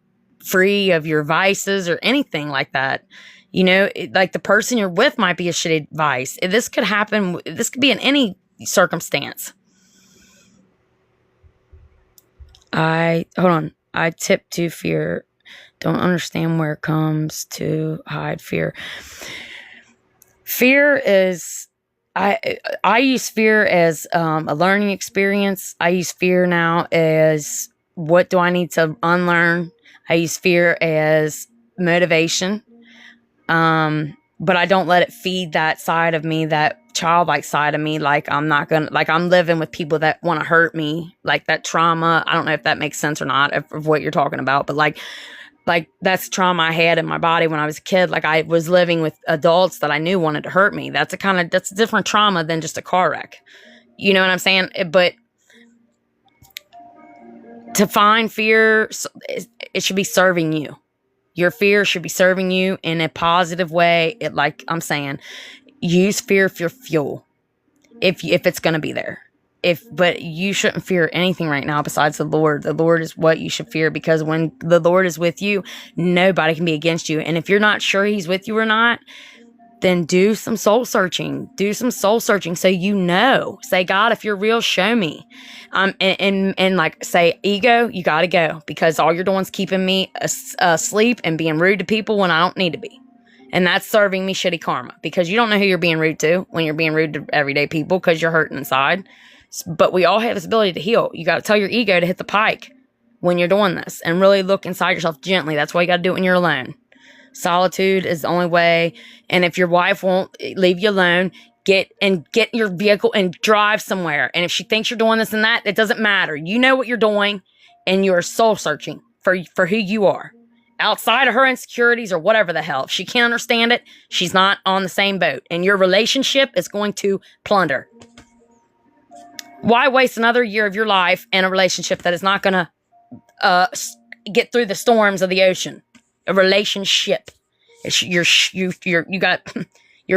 free of your vices or anything like that. Like the person you're with might be a shitty vice. This could happen. This could be in any circumstance. I tip to fear. Don't understand where it comes to hide fear. Fear is... I use fear as a learning experience. I use fear now as what do I need to unlearn. I use fear as motivation. But I don't let it feed that side of me, that childlike side of me. Like I'm living with people that want to hurt me, like that trauma. I don't know if that makes sense or not of what you're talking about, but like that's trauma I had in my body when I was a kid. Like I was living with adults that I knew wanted to hurt me. That's a different trauma than just a car wreck. You know what I'm saying? But to find fear, it should be serving you. Your fear should be serving you in a positive way. Like I'm saying, use fear for your fuel. If it's going to be there. But you shouldn't fear anything right now besides the Lord. The Lord is what you should fear, because when the Lord is with you, nobody can be against you. And if you're not sure he's with you or not, then do some soul searching. Do some soul searching so you know. Say, God, if you're real, show me. And like say, ego, you got to go, because all you're doing is keeping me asleep and being rude to people when I don't need to be. And that's serving me shitty karma, because you don't know who you're being rude to when you're being rude to everyday people, because you're hurting inside. But we all have this ability to heal. You got to tell your ego to hit the pike when you're doing this and really look inside yourself gently. That's why you got to do it when you're alone. Solitude is the only way. And if your wife won't leave you alone, get in your vehicle and drive somewhere. And if she thinks you're doing this and that, it doesn't matter. You know what you're doing, and you're soul searching for who you are. Outside of her insecurities or whatever the hell. If she can't understand it, she's not on the same boat. And your relationship is going to plunder. Why waste another year of your life in a relationship that is not going to get through the storms of the ocean? A relationship. You're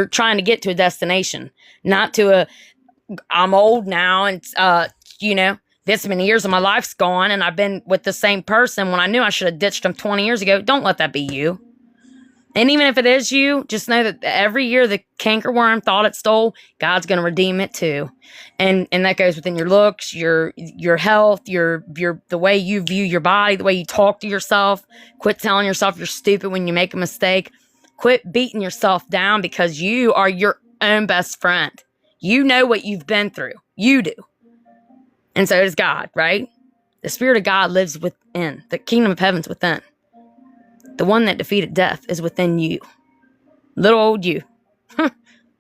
trying to get to a destination, not to I'm old now and, this many years of my life's gone and I've been with the same person when I knew I should have ditched them 20 years ago. Don't let that be you. And even if it is you, just know that every year the cankerworm thought it stole, God's going to redeem it too. And that goes within your looks, your health, the way you view your body, the way you talk to yourself. Quit telling yourself you're stupid when you make a mistake. Quit beating yourself down, because you are your own best friend. You know what you've been through. You do. And so does God, right? The Spirit of God lives within. The kingdom of heaven's within. The one that defeated death is within you. Little old you.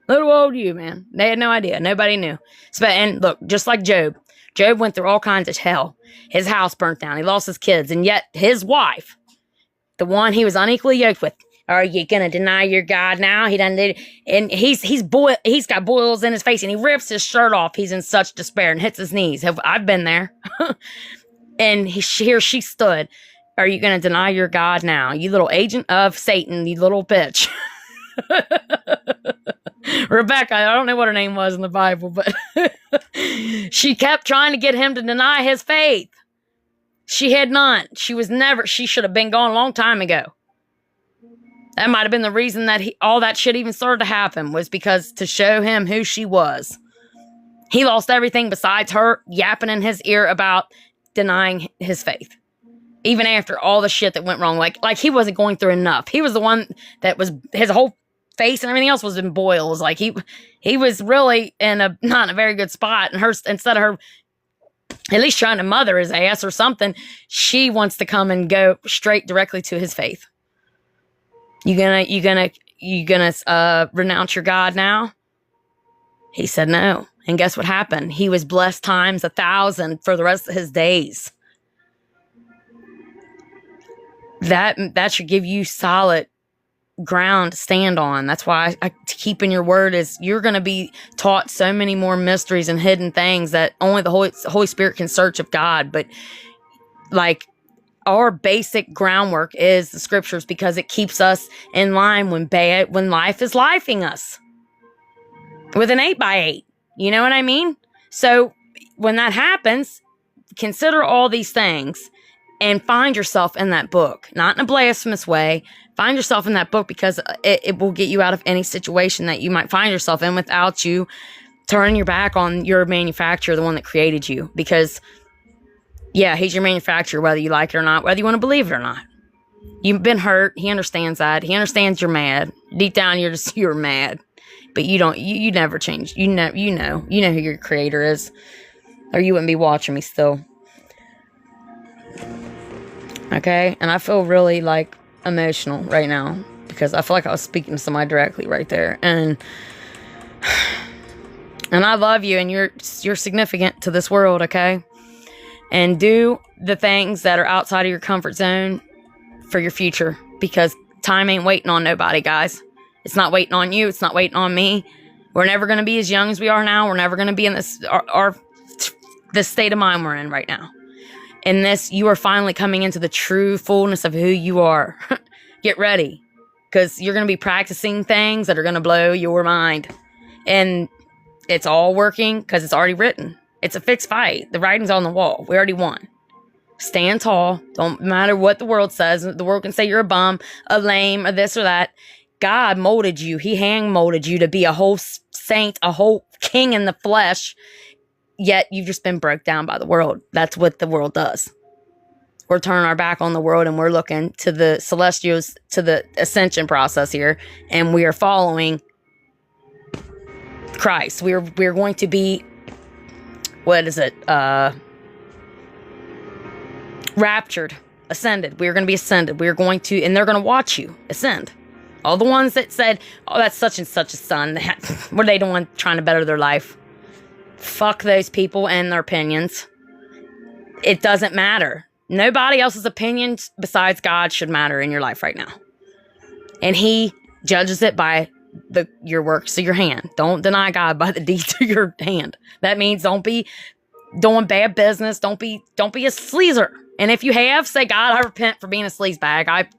Little old you, man. They had no idea. Nobody knew. And look, just like Job. Job went through all kinds of hell. His house burnt down. He lost his kids. And yet his wife, the one he was unequally yoked with, are you gonna deny your God now? He done did, and he's got boils in his face, and he rips his shirt off. He's in such despair and hits his knees. I've been there. And here she stood. Are you gonna deny your God now? You little agent of Satan, you little bitch. Rebecca, I don't know what her name was in the Bible, but she kept trying to get him to deny his faith. She had none. She should have been gone a long time ago. That might have been the reason that all that shit even started to happen, was because to show him who she was. He lost everything besides her yapping in his ear about denying his faith. Even after all the shit that went wrong, like he wasn't going through enough. He was the one that was, his whole face and everything else was in boils. Like he was really not in a very good spot. And instead of her at least trying to mother his ass or something, she wants to come and go straight directly to his faith. You gonna renounce your God now? He said no. And guess what happened? He was blessed times 1,000 for the rest of his days. That should give you solid ground to stand on. That's why keeping your word is, you're going to be taught so many more mysteries and hidden things that only the Holy Spirit can search of God. But like, our basic groundwork is the scriptures, because it keeps us in line when life is lifing us with an 8x8. You know what I mean? So when that happens, consider all these things and find yourself in that book, not in a blasphemous way. Find yourself in that book, because it will get you out of any situation that you might find yourself in without you turning your back on your manufacturer, the one that created you. Because yeah, he's your manufacturer, whether you like it or not, whether you want to believe it or not. You've been hurt. He understands that. He understands you're mad. Deep down, you're mad. But you never change. You know who your creator is, or you wouldn't be watching me still. Okay? And I feel really like emotional right now, because I feel like I was speaking to somebody directly right there. And I love you, and you're significant to this world, okay? And do the things that are outside of your comfort zone for your future, because time ain't waiting on nobody, guys. It's not waiting on you. It's not waiting on me. We're never going to be as young as we are now. We're never going to be in this state of mind we're in right now. In this, you are finally coming into the true fullness of who you are. Get ready, because you're going to be practicing things that are going to blow your mind. And it's all working because it's already written. It's a fixed fight. The writing's on the wall. We already won. Stand tall. Don't matter what the world says. The world can say you're a bum, a lame, or this or that. God molded you. He hand molded you to be a whole saint, a whole king in the flesh. Yet you've just been broke down by the world. That's what the world does. We're turning our back on the world, and we're looking to the celestials, to the ascension process here, and we are following Christ. We're going to be, what is it? Raptured, ascended. We're going to be ascended. We're going to, and they're going to watch you ascend. All the ones that said, oh, that's such and such a son. What are they doing trying to better their life? Fuck those people and their opinions. It doesn't matter. Nobody else's opinions besides God should matter in your life right now. And he judges it by your works of your hand. Don't deny God by the deeds of your hand. That means don't be doing bad business. Don't be a sleazer. And if you have, say, God, I repent for being a sleazebag.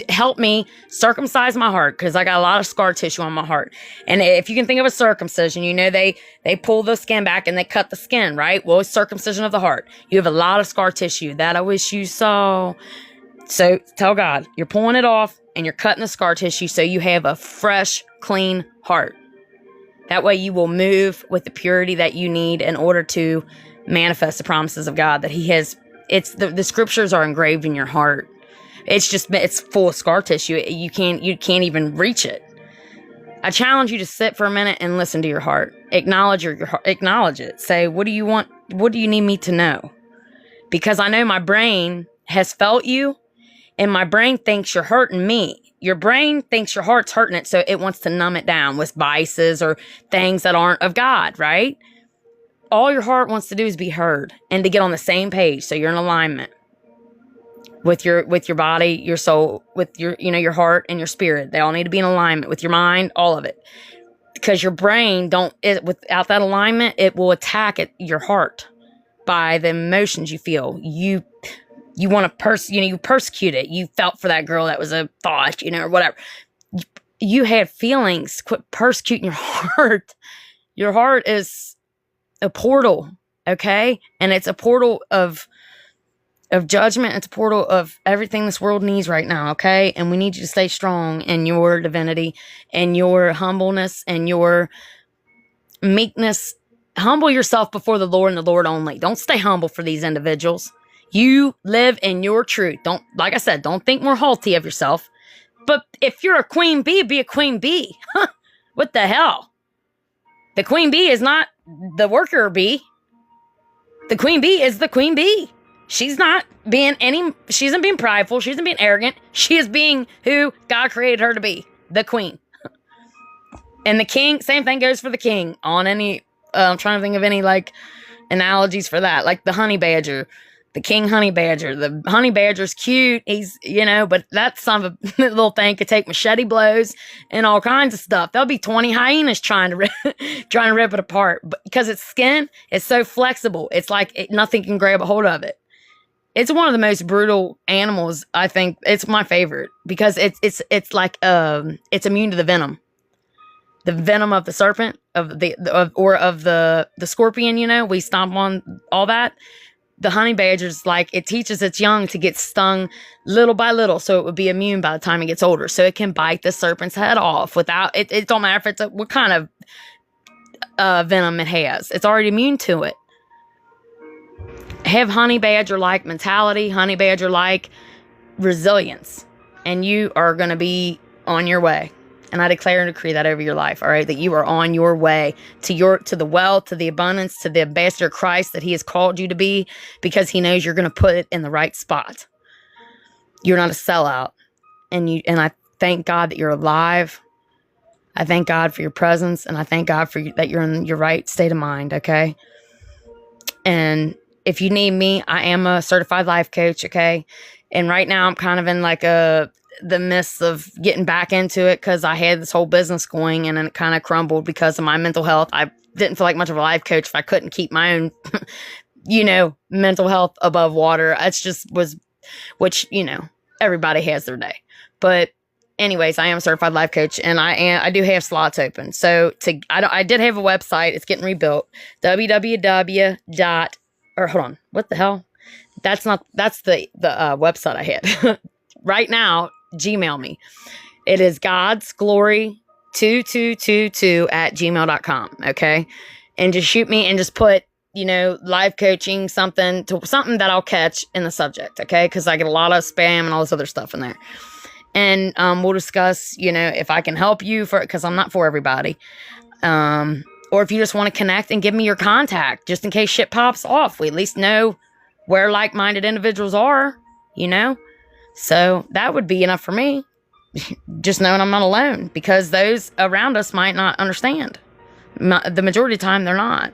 Help me circumcise my heart, because I got a lot of scar tissue on my heart. And if you can think of a circumcision, they pull the skin back and they cut the skin, right? Well, it's circumcision of the heart. You have a lot of scar tissue that I wish you saw. So tell God, you're pulling it off and you're cutting the scar tissue so you have a fresh, clean heart. That way you will move with the purity that you need in order to manifest the promises of God that he has. The scriptures are engraved in your heart. It's full of scar tissue. You can't even reach it. I challenge you to sit for a minute and listen to your heart. Acknowledge your heart. Acknowledge it. Say, what do you want? What do you need me to know? Because I know my brain has felt you, and my brain thinks you're hurting me. Your brain thinks your heart's hurting it, so it wants to numb it down with vices or things that aren't of God, right? All your heart wants to do is be heard and to get on the same page, so you're in alignment with your body, your soul, with your your heart and your spirit. They all need to be in alignment with your mind, all of it. Because your brain without that alignment, it will attack your heart by the emotions you feel. You want to you persecute it. You felt for that girl that was a thought, or whatever. You had feelings. Quit persecuting your heart. Your heart is a portal, okay? And it's a portal of judgment. It's a portal of everything this world needs right now, okay? And we need you to stay strong in your divinity and your humbleness and your meekness. Humble yourself before the Lord and the Lord only. Don't stay humble for these individuals. You live in your truth. Don't, like I said, don't think more haughty of yourself. But if you're a queen bee, be a queen bee. What the hell? The queen bee is not the worker bee. The queen bee is the queen bee. She's not being she isn't being prideful. She isn't being arrogant. She is being who God created her to be, the queen. And the king, same thing goes for the king on any, I'm trying to think of any like analogies for that. Like the honey badger, the king honey badger. The honey badger's cute. He's, but that son of a little thing could take machete blows and all kinds of stuff. There'll be 20 hyenas trying to rip it apart. But because its skin is so flexible, it's like nothing can grab a hold of it. It's one of the most brutal animals. I think it's my favorite because it's like it's immune to the venom of the serpent, of the scorpion. We stomp on all that. The honey badger's like, it teaches its young to get stung little by little, so it would be immune by the time it gets older, so it can bite the serpent's head off without it. It don't matter if what kind of venom it has. It's already immune to it. Have honey badger-like mentality, honey badger-like resilience, and you are going to be on your way. And I declare and decree that over your life, all right? That you are on your way to the wealth, to the abundance, to the ambassador of Christ that he has called you to be, because he knows you're going to put it in the right spot. You're not a sellout. And I thank God that you're alive. I thank God for your presence, and I thank God for that you're in your right state of mind, okay? And if you need me, I am a certified life coach, okay? And right now I'm kind of in like the midst of getting back into it because I had this whole business going and then it kind of crumbled because of my mental health. I didn't feel like much of a life coach if I couldn't keep my own, mental health above water. It's just which, everybody has their day. But anyways, I am a certified life coach, and I do have slots open. So I did have a website. It's getting rebuilt. Hold on. What the hell? That's the website I had. Right now, Gmail me. It is godsglory2222@gmail.com. Okay. And just shoot me and just put, life coaching, something that I'll catch in the subject. Okay. Cause I get a lot of spam and all this other stuff in there. And, we'll discuss, if I can help you cause I'm not for everybody. Or if you just want to connect and give me your contact, just in case shit pops off, we at least know where like-minded individuals are, So that would be enough for me. Just knowing I'm not alone, because those around us might not understand. The majority of the time, they're not.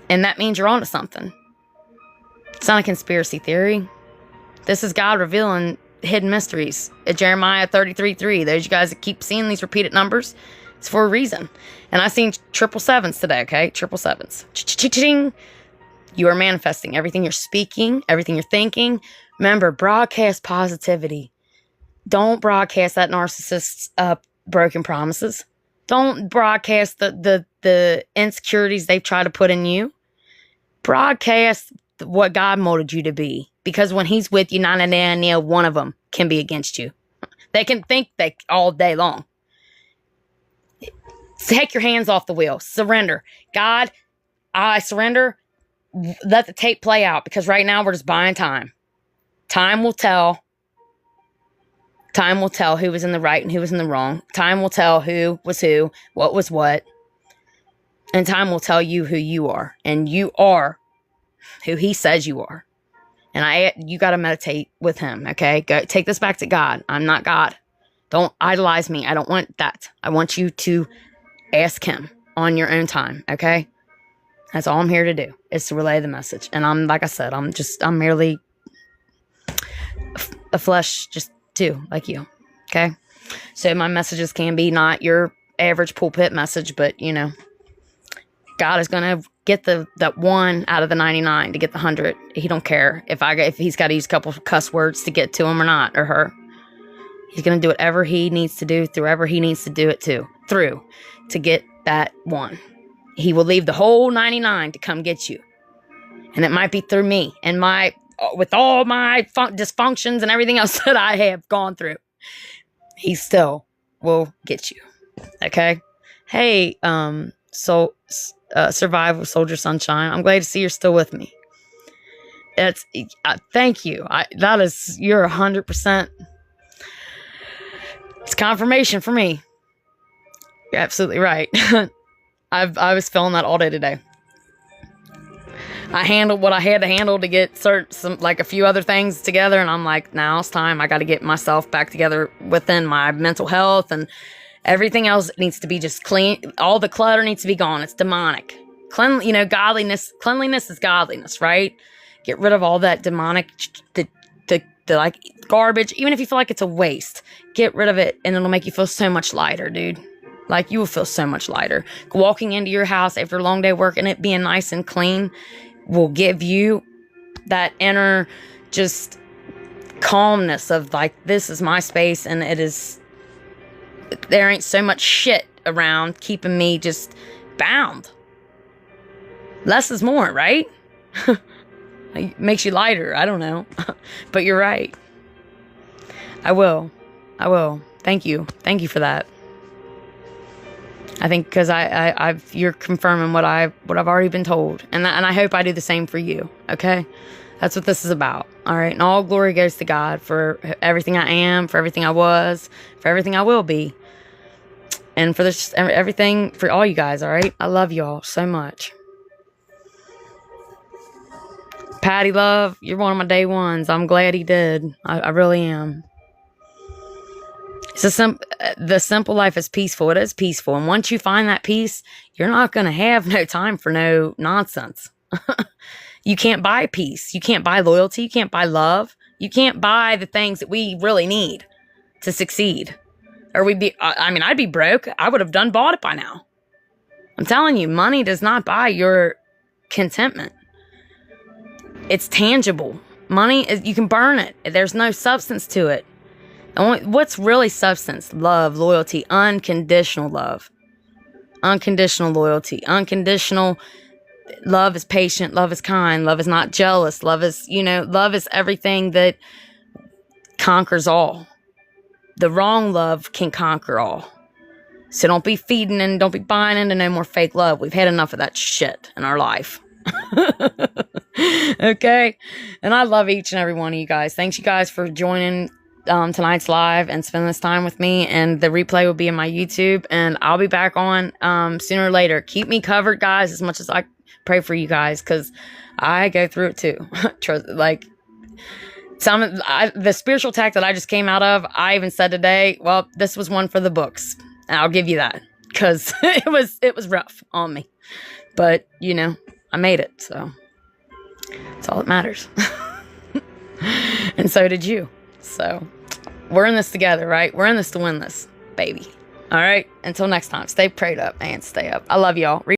And that means you're onto something. It's not a conspiracy theory. This is God revealing hidden mysteries. Jeremiah 33:3. Those you guys that keep seeing these repeated numbers, it's for a reason. And I seen 777s today, okay? 777s. Ch-ch-ch-ching. You are manifesting everything you're speaking, everything you're thinking. Remember, broadcast positivity. Don't broadcast that narcissist's broken promises. Don't broadcast the insecurities they've tried to put in you. Broadcast what God molded you to be. Because when he's with you, one of them can be against you. They can think all day long. Take your hands off the wheel. Surrender. God, I surrender. Let the tape play out, because right now we're just buying time. Time will tell. Time will tell who was in the right and who was in the wrong. Time will tell who was who, what was what. And time will tell you who you are. And you are who he says you are. And you got to meditate with him, okay? Go take this back to God. I'm not God. Don't idolize me. I don't want that. I want you to ask him on your own time, okay? That's all I'm here to do, is to relay the message. And like I said, I'm merely a flesh, just too, like you, okay? So my messages can be not your average pulpit message, but, you know, God is going to get that 1 out of the 99 to get the 100. He don't care if he's got to use a couple of cuss words to get to him or not, or her. He's going to do whatever he needs to do, through he needs to do it to get that 1. He will leave the whole 99 to come get you. And it might be through me and with all my dysfunctions and everything else that I have gone through. He still will get you. Okay? Hey, Survival Soldier Sunshine, I'm glad to see you're still with me. Thank you. You're 100%. It's confirmation for me. You're absolutely right. I was feeling that all day today. I handled what I had to handle to get a few other things together, and I'm like, now it's time. I got to get myself back together within my mental health, and everything else needs to be just clean. All the clutter needs to be gone. It's demonic. Godliness. Cleanliness is godliness, right? Get rid of all that demonic, the like garbage. Even if you feel like it's a waste, get rid of it, and it'll make you feel so much lighter, dude. Like, you will feel so much lighter. Walking into your house after a long day of work and it being nice and clean will give you that inner just calmness of like, this is my space, and there ain't so much shit around keeping me just bound. Less is more, right? It makes you lighter. I don't know. But you're right. I will. Thank you for that. I think because you're confirming what I've already been told, and I hope I do the same for you. Okay, that's what this is about. All right, and all glory goes to God for everything I am, for everything I was, for everything I will be, and for this everything for all you guys. All right, I love y'all so much. Patty Love, you're one of my day ones. I'm glad he did. I really am. The simple life is peaceful. It is peaceful. And once you find that peace, you're not going to have no time for no nonsense. You can't buy peace. You can't buy loyalty. You can't buy love. You can't buy the things that we really need to succeed. Or I'd be broke. I would have bought it by now. I'm telling you, money does not buy your contentment. It's tangible. Money, you can burn it. There's no substance to it. What's really substance? Love, loyalty, unconditional love. Unconditional loyalty. Unconditional love is patient. Love is kind. Love is not jealous. Love is everything that conquers all. The wrong love can conquer all. So don't be feeding and don't be buying into no more fake love. We've had enough of that shit in our life. Okay? And I love each and every one of you guys. Thanks you guys for joining tonight's live and spending this time with me, and the replay will be in my YouTube, and I'll be back on sooner or later. Keep me covered, guys, as much as I pray for you guys, because I go through it too. Like the spiritual attack that I just came out of, I even said today, well, this was one for the books, and I'll give you that, because it was rough on me, but I made it, so that's all that matters. And so did you. So we're in this together, right? We're in this to win this, baby. All right. Until next time, stay prayed up and stay up. I love y'all.